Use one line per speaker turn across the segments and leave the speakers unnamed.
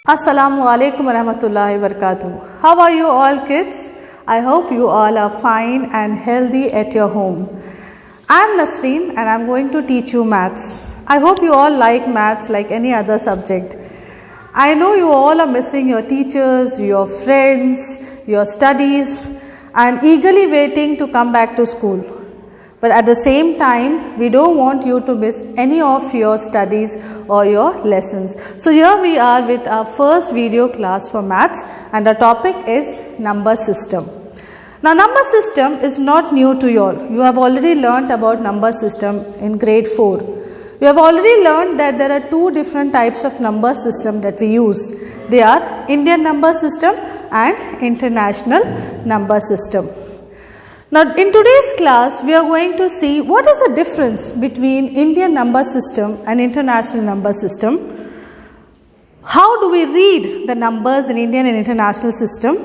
Assalamu alaikum warahmatullahi wabarakatuh. How are you all kids? I hope you all are fine and healthy at your home. I am Nasreen and I am going to teach you maths. I hope you all like maths like any other subject. I know you all are missing your teachers, your friends, your studies and eagerly waiting to come back to school. But at the same time, we don't want you to miss any of your studies or your lessons. So here we are with our first video class for maths and the topic is number system. Now number system is not new to you all. You have already learnt about number system in grade 4. You have already learned that there are two different types of number system that we use. They are Indian number system and international number system. Now in today's class we are going to see what is the difference between Indian number system and international number system. How do we read the numbers in Indian and international system,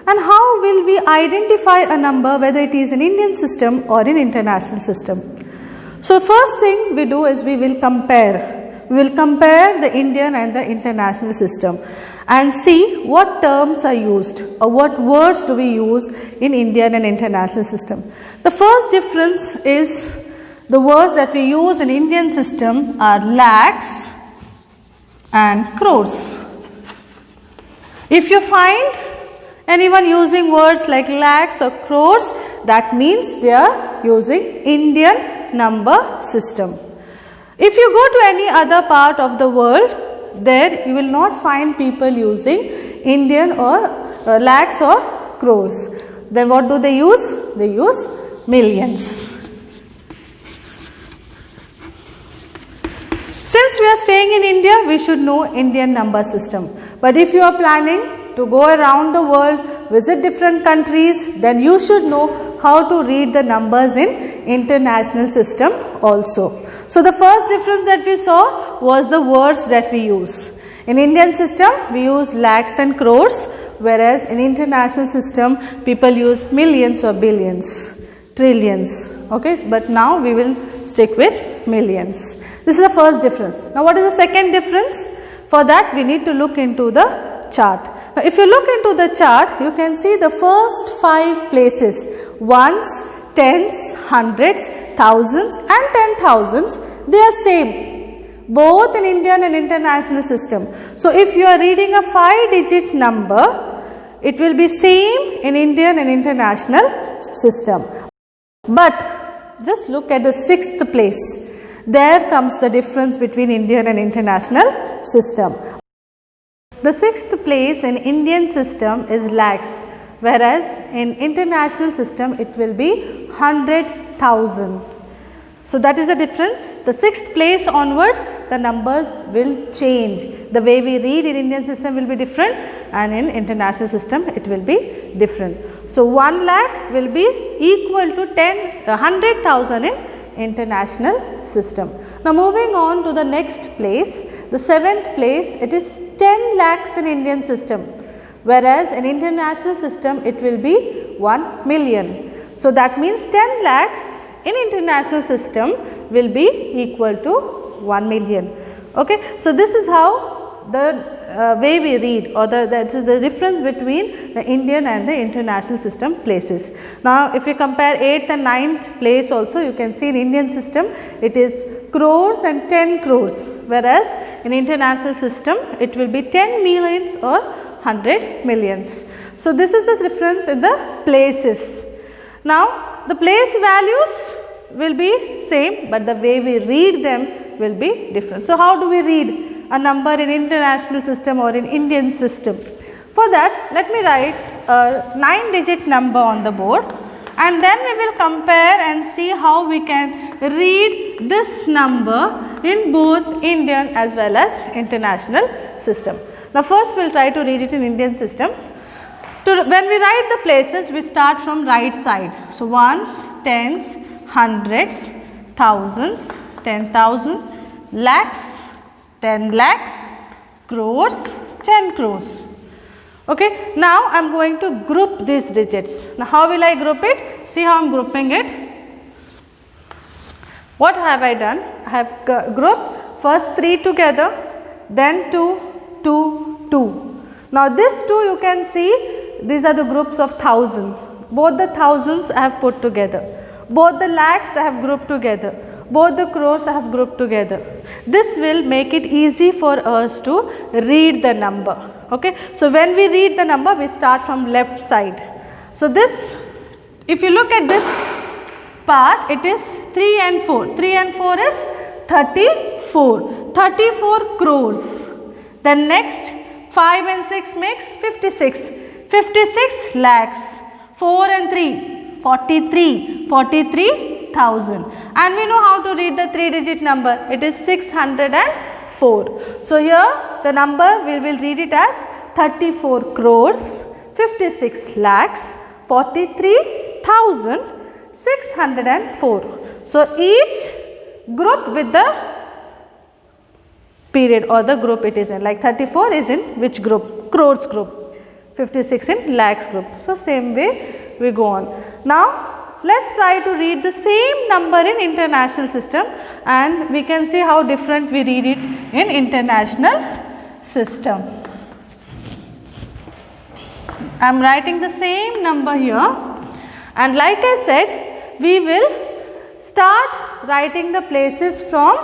and how will we identify a number whether it is an Indian system or an international system. So first thing we do is we will compare. We will compare the Indian and the international system and see what terms are used or what words do we use in Indian and international system. The first difference is the words that we use in Indian system are lakhs and crores. If you find anyone using words like lakhs or crores, that means they are using Indian number system. If you go to any other part of the world, there you will not find people using Indian or lakhs or crores. Then what do they use? They use millions. Since we are staying in India, we should know Indian number system. But if you are planning to go around the world, visit different countries, then you should know how to read the numbers in international system also. So the first difference that we saw was the words that we use. In Indian system, we use lakhs and crores, whereas in international system, people use millions or billions, trillions. Okay, but now we will stick with millions. This is the first difference. Now what is the second difference? For that we need to look into the chart. Now if you look into the chart, you can see the first 5 places, ones, tens, hundreds, thousands and 10,000s, they are same both in Indian and international system. So if you are reading a 5-digit number, it will be same in Indian and international system. But just look at the 6th place. There comes the difference between Indian and international system. The 6th place in Indian system is lakhs, whereas in international system it will be 100,000. So that is the difference. The 6th place onwards the numbers will change. The way we read in Indian system will be different and in international system it will be different. So 1 lakh will be equal to 100,000 in international system. Now moving on to the next place, the 7th place, it is 10 lakhs in Indian system, whereas in international system it will be 1 million. So that means 10 lakhs in international system will be equal to 1 million. Okay, so this is how the way we read, or that is the difference between the Indian and the international system places. Now if you compare 8th and 9th place also, you can see in Indian system it is crores and 10 crores, whereas in international system it will be 10 millions or 100 millions. So this is the difference in the places. Now the place values will be same, but the way we read them will be different. So how do we read a number in international system or in Indian system? For that, let me write a 9-digit number on the board and then we will compare and see how we can read this number in both Indian as well as international system. Now first we will try to read it in Indian system. When we write the places, we start from right side. So ones, tens, hundreds, thousands, 10,000, lakhs, 10 lakhs, crores, 10 crores. Okay, now I am going to group these digits. Now how will I group it? See how I am grouping it. What have I done? I have grouped first 3 together, then 2, 2, 2. Now this 2 you can see, these are the groups of thousands. Both the thousands I have put together. Both the lakhs I have grouped together. Both the crores I have grouped together. This will make it easy for us to read the number. Okay. So when we read the number, we start from left side. So this, if you look at this part, it is 3 and 4. 3 and 4 is 34. 34 crores. Then next 5 and 6 makes 56. 56 lakhs. 4 and 3, 43. 43,000. And we know how to read the 3-digit number. It is 604. So here the number we will read it as 34 crores, 56 lakhs, 43,604. So each group with the period or the group it is in, like 34 is in which group? Crores group, 56 in lakhs group. So same way we go on. Now let us try to read the same number in international system, and we can see how different we read it in international system. I am writing the same number here, and like I said, we will start writing the places from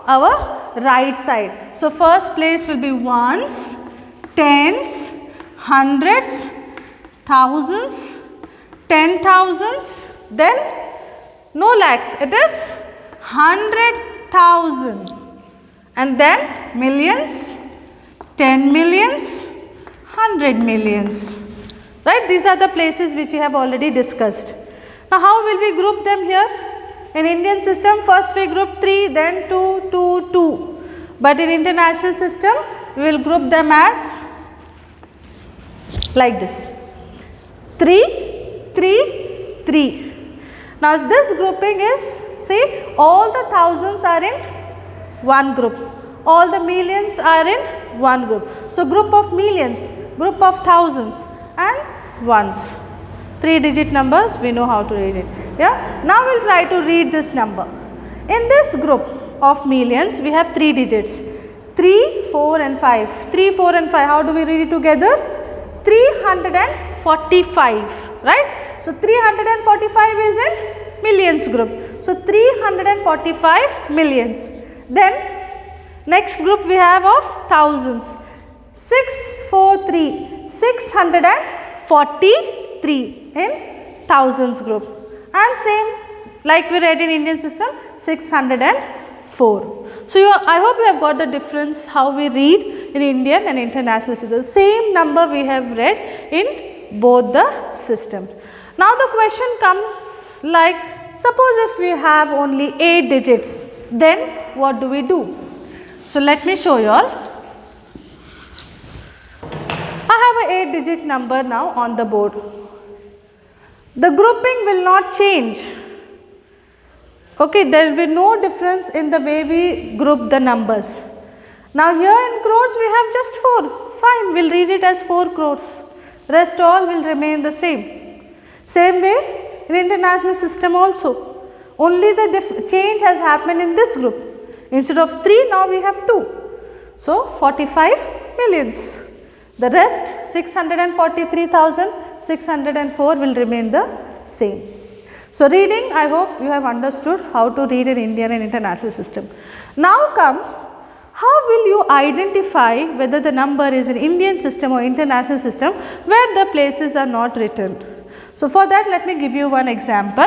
our right side. So first place will be ones, tens, hundreds, thousands, 10,000s, then no lakhs, it is 100,000, and then millions, 10 millions, 100 millions. Right? These are the places which we have already discussed. Now how will we group them here? In Indian system, first we group 3, then 2, 2, 2. But in international system, we will group them as like this: 3, 3, 3. Now this grouping is, see, all the thousands are in one group, all the millions are in one group. So group of millions, group of thousands and ones. 3-digit numbers, we know how to read it. Yeah. Now we will try to read this number. In this group of millions, we have 3 digits, 3, 4 and 5. 3, 4 and 5, how do we read it together? 345, right? So 345 is in millions group. So 345 millions. Then next group we have of thousands. 643, 643 in thousands group. And same like we read in Indian system, 604. So I hope you have got the difference how we read in Indian and international systems. Same number we have read in both the systems. Now the question comes like, suppose if we have only 8 digits, then what do we do? So let me show you all. I have a 8-digit number now on the board. The grouping will not change. Okay, there will be no difference in the way we group the numbers. Now here in crores we have just 4. Fine, we will read it as 4 crores. Rest all will remain the same. Same way in international system also. Only the change has happened in this group. Instead of 3, now we have 2. So 45 millions. The rest 643,604 will remain the same. So reading, I hope you have understood how to read in Indian and international system. Now comes, how will you identify whether the number is in Indian system or international system where the places are not written? So for that, let me give you one example.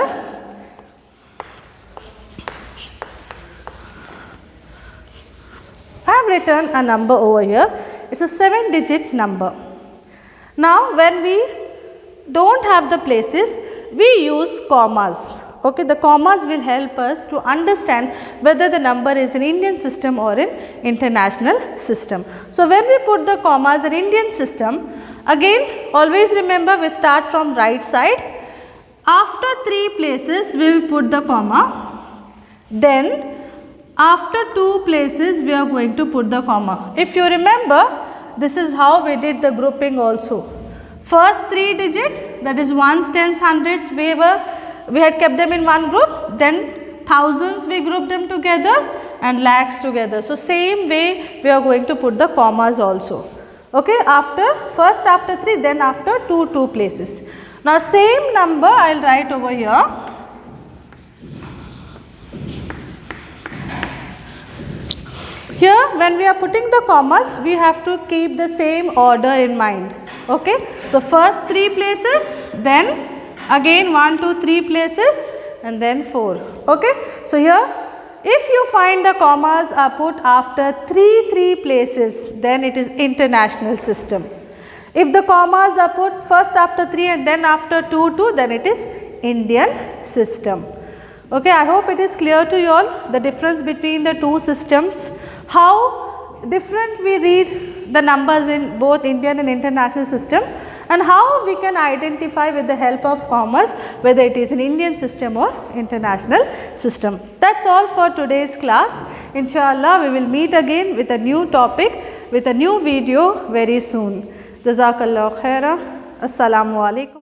I have written a number over here. It's a 7-digit number. Now when we don't have the places, we use commas. Okay, the commas will help us to understand whether the number is in Indian system or in international system. So when we put the commas in Indian system, again always remember we start from right side. After 3 places we will put the comma. Then after 2 places we are going to put the comma. If you remember, this is how we did the grouping also. First 3 digit, that is ones, tens, hundreds, we had kept them in one group. Then thousands we grouped them together and lakhs together. So same way we are going to put the commas also. Okay, first after 3, then after 2 places. Now same number I will write over here. Here when we are putting the commas, we have to keep the same order in mind. Okay, so first 3 places, then again 1, 2, 3 places, and then 4. Okay, so here if you find the commas are put after 3 places, then it is international system. If the commas are put first after 3 and then after 2, then it is Indian system. Okay, I hope it is clear to you all the difference between the two systems, how different we read the numbers in both Indian and international system, and how we can identify with the help of commas whether it is an Indian system or international system. That's all for today's class. Inshallah, we will meet again with a new topic, with a new video very soon. Jazakallah khaira. Assalamu alaikum.